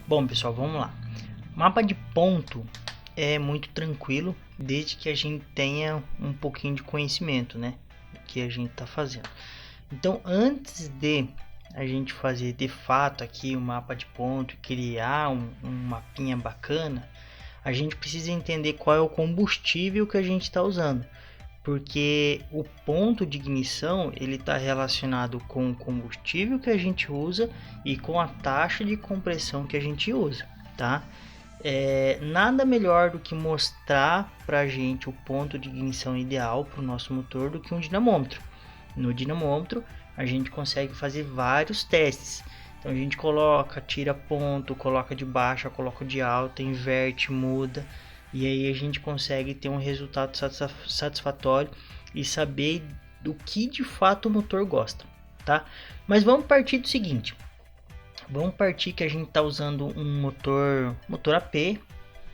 Bom, pessoal, vamos lá. Mapa de ponto é muito tranquilo, desde que a gente tenha um pouquinho de conhecimento, né? Do que a gente está fazendo. Então, antes de a gente fazer de fato aqui um mapa de ponto, criar um mapinha bacana, a gente precisa entender qual é o combustível que a gente está usando, porque o ponto de ignição ele está relacionado com o combustível que a gente usa e com a taxa de compressão que a gente usa, tá? Nada melhor do que mostrar para a gente o ponto de ignição ideal para o nosso motor do que um dinamômetro. No dinamômetro a gente consegue fazer vários testes. Então a gente coloca, tira ponto, coloca de baixa, coloca de alta, inverte, muda. E aí a gente consegue ter um resultado satisfatório e saber do que de fato o motor gosta, tá? Mas vamos partir do seguinte. Vamos partir que a gente está usando um motor AP,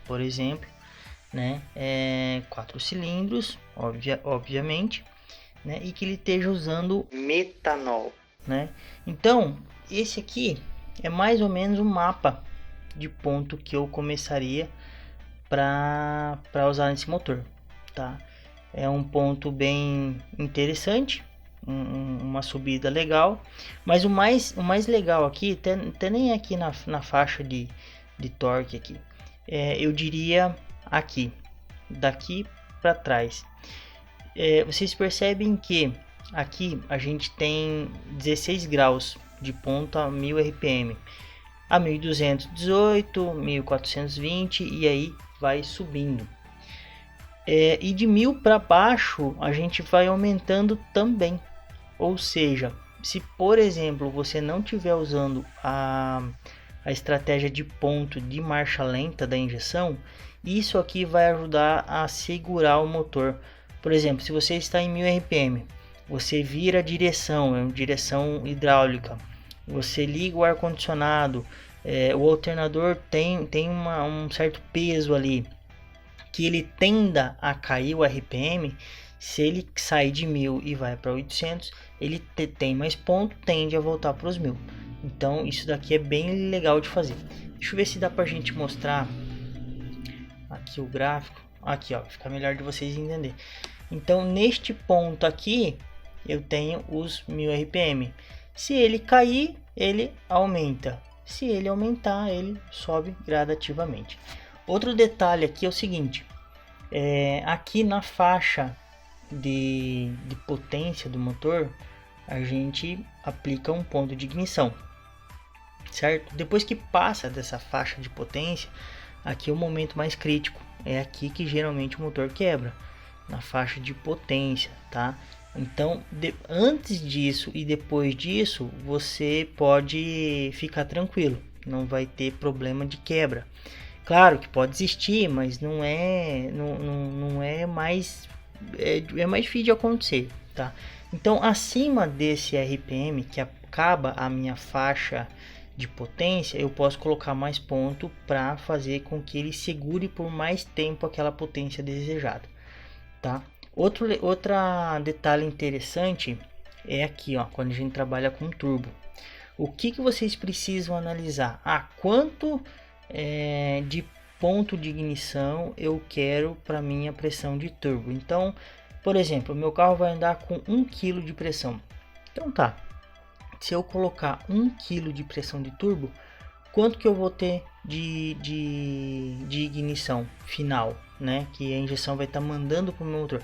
por exemplo, né? 4 cilindros, obviamente, né? E que ele esteja usando metanol, né? Então, esse aqui é mais ou menos um mapa de ponto que eu começaria para usar nesse motor, tá? É um ponto bem interessante, uma subida legal, mas o mais legal aqui, até nem aqui na faixa de torque aqui, eu diria aqui, daqui para trás. Vocês percebem que aqui a gente tem 16 graus de ponta a 1000 RPM, a 1218, 1420 e aí vai subindo. E de 1000 para baixo a gente vai aumentando também. Ou seja, se por exemplo você não estiver usando a estratégia de ponto de marcha lenta da injeção, isso aqui vai ajudar a segurar o motor. Por exemplo, se você está em 1000 RPM, você vira a direção, é uma direção hidráulica, você liga o ar-condicionado, o alternador tem um certo peso ali, que ele tenda a cair o RPM. Se ele sair de 1000 e vai para 800, ele tem mais ponto, tende a voltar para os 1000. Então isso daqui é bem legal de fazer. Deixa eu ver se dá para a gente mostrar aqui o gráfico. Aqui, ó, fica melhor de vocês entender. Então neste ponto aqui eu tenho os 1000 RPM. Se ele cair, ele aumenta. Se ele aumentar, ele sobe gradativamente. Outro detalhe aqui é o seguinte, aqui na faixa de potência do motor, a gente aplica um ponto de ignição, certo? Depois que passa dessa faixa de potência, aqui é o momento mais crítico, é aqui que geralmente o motor quebra, na faixa de potência, tá? Então, antes disso e depois disso, você pode ficar tranquilo, não vai ter problema de quebra. Claro que pode existir, mas não é mais mais difícil de acontecer, tá? Então, acima desse RPM que acaba a minha faixa de potência, eu posso colocar mais ponto para fazer com que ele segure por mais tempo aquela potência desejada, tá? Outro detalhe interessante é aqui, ó, quando a gente trabalha com turbo. O que vocês precisam analisar? Quanto de ponto de ignição eu quero para minha pressão de turbo. Então, por exemplo, meu carro vai andar com 1 kg de pressão. Então tá, se eu colocar 1 kg de pressão de turbo, quanto que eu vou ter de ignição final, né? Que a injeção vai estar mandando para o meu motor.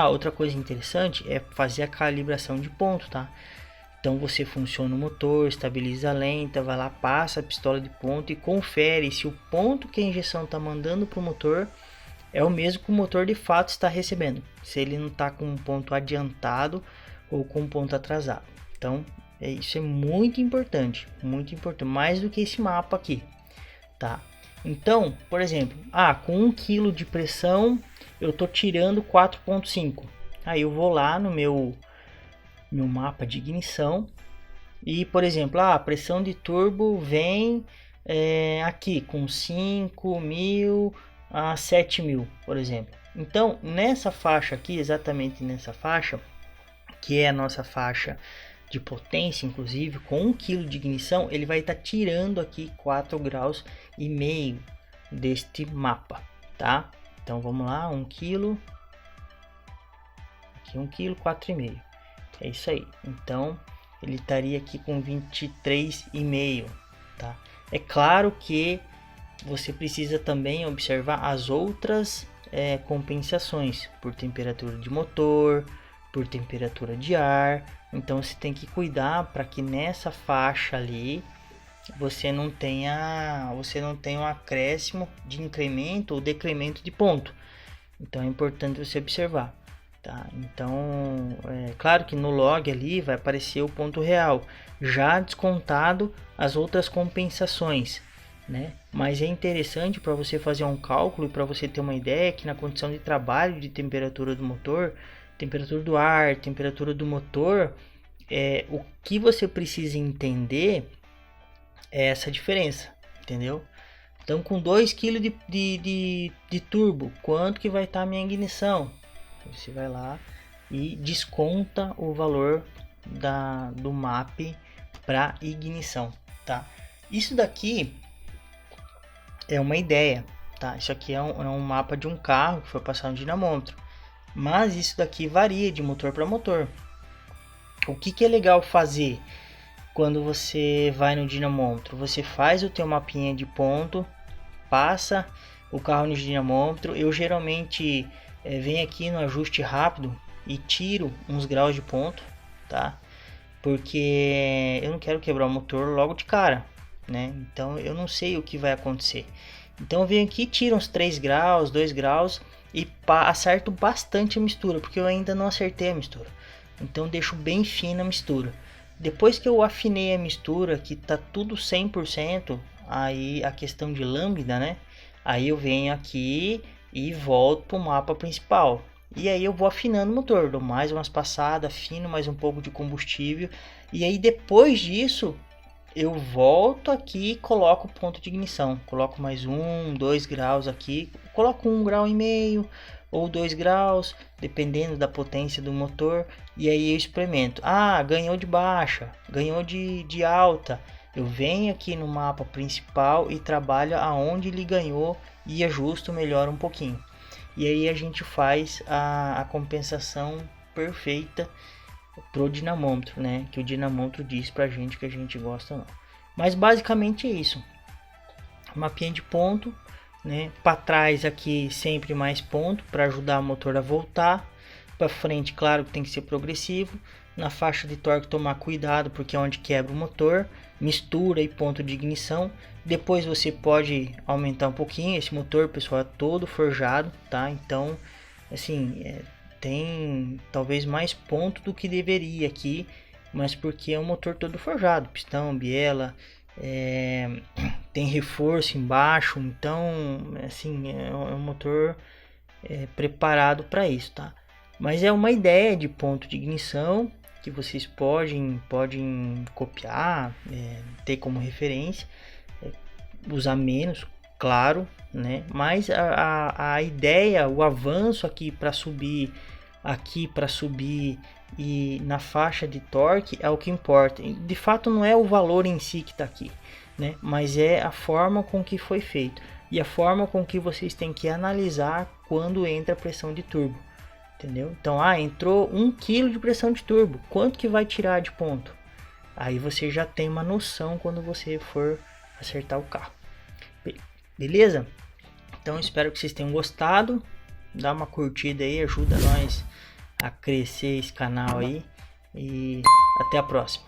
Outra coisa interessante é fazer a calibração de ponto, tá? Então você funciona o motor, estabiliza a lenta, vai lá, passa a pistola de ponto e confere se o ponto que a injeção está mandando para o motor é o mesmo que o motor de fato está recebendo. Se ele não está com um ponto adiantado ou com um ponto atrasado. Então isso é muito importante, mais do que esse mapa aqui, tá? Então, por exemplo, com 1 kg de pressão eu estou tirando 4,5. Aí eu vou lá no meu mapa de ignição e, por exemplo, a pressão de turbo vem aqui com 5.000 a 7.000, por exemplo. Então, nessa faixa aqui, exatamente nessa faixa, que é a nossa faixa de potência, inclusive com 1 kg de ignição, ele vai estar tirando aqui 4,5 graus deste mapa, tá? Então vamos lá, 1 kg, aqui 1 kg, 4,5, é isso aí. Então ele estaria aqui com 23,5, tá? É claro que você precisa também observar as outras compensações por temperatura de motor, por temperatura de ar. Então você tem que cuidar para que nessa faixa ali você não tenha um acréscimo de incremento ou decremento de ponto. Então é importante você observar, tá? Então é claro que no log ali vai aparecer o ponto real, já descontado as outras compensações, né? Mas é interessante para você fazer um cálculo e para você ter uma ideia que na condição de trabalho de temperatura do motor, temperatura do ar, temperatura do motor, o que você precisa entender é essa diferença, entendeu? Então com 2 kg de turbo, quanto que vai estar a minha ignição? Você vai lá e desconta o valor do map para ignição, tá? Isso daqui é uma ideia, tá? Isso aqui é um mapa de um carro que foi passar no dinamômetro, mas isso daqui varia de motor para motor. O que é legal fazer quando você vai no dinamômetro? Você faz o teu mapinha de ponto, passa o carro no dinamômetro. Eu geralmente venho aqui no ajuste rápido e tiro uns graus de ponto, tá? Porque eu não quero quebrar o motor logo de cara, né? Então eu não sei o que vai acontecer. Então eu venho aqui, tiro uns 3 graus, 2 graus e acerto bastante a mistura, porque eu ainda não acertei a mistura. Então deixo bem fina a mistura. Depois que eu afinei a mistura, que tá tudo 100%, aí a questão de lambda, né? Aí eu venho aqui e volto pro mapa principal. E aí eu vou afinando o motor, dou mais umas passadas, afino mais um pouco de combustível. E aí depois disso, eu volto aqui e coloco o ponto de ignição. Coloco mais 1, 2 graus aqui. Coloco 1,5 grau ou 2 graus, dependendo da potência do motor. E aí eu experimento. Ah, ganhou de baixa, ganhou de alta. Eu venho aqui no mapa principal e trabalho aonde ele ganhou e ajusto, melhora um pouquinho. E aí a gente faz a compensação perfeita pro dinamômetro, né? Que o dinamômetro diz pra gente que a gente gosta ou não. Mas basicamente é isso. Mapinha de ponto, né? Para trás aqui sempre mais ponto para ajudar o motor a voltar. Para frente, claro que tem que ser progressivo. Na faixa de torque tomar cuidado porque é onde quebra o motor. Mistura e ponto de ignição. Depois você pode aumentar um pouquinho. Esse motor, pessoal, é todo forjado, tá? Então, assim, tem talvez mais ponto do que deveria aqui, mas porque é um motor todo forjado, pistão, biela, tem reforço embaixo, então assim é um motor preparado para isso, tá? Mas é uma ideia de ponto de ignição que vocês podem copiar, ter como referência, usar menos, claro, né? Mas a ideia, o avanço aqui para subir e na faixa de torque é o que importa. De fato não é o valor em si que está aqui, né? Mas é a forma com que foi feito e a forma com que vocês têm que analisar quando entra a pressão de turbo, entendeu? Então, entrou 1 kg de pressão de turbo, quanto que vai tirar de ponto? Aí você já tem uma noção quando você for acertar o carro. Beleza? Então espero que vocês tenham gostado. Dá uma curtida aí, ajuda nós a crescer esse canal aí. E até a próxima.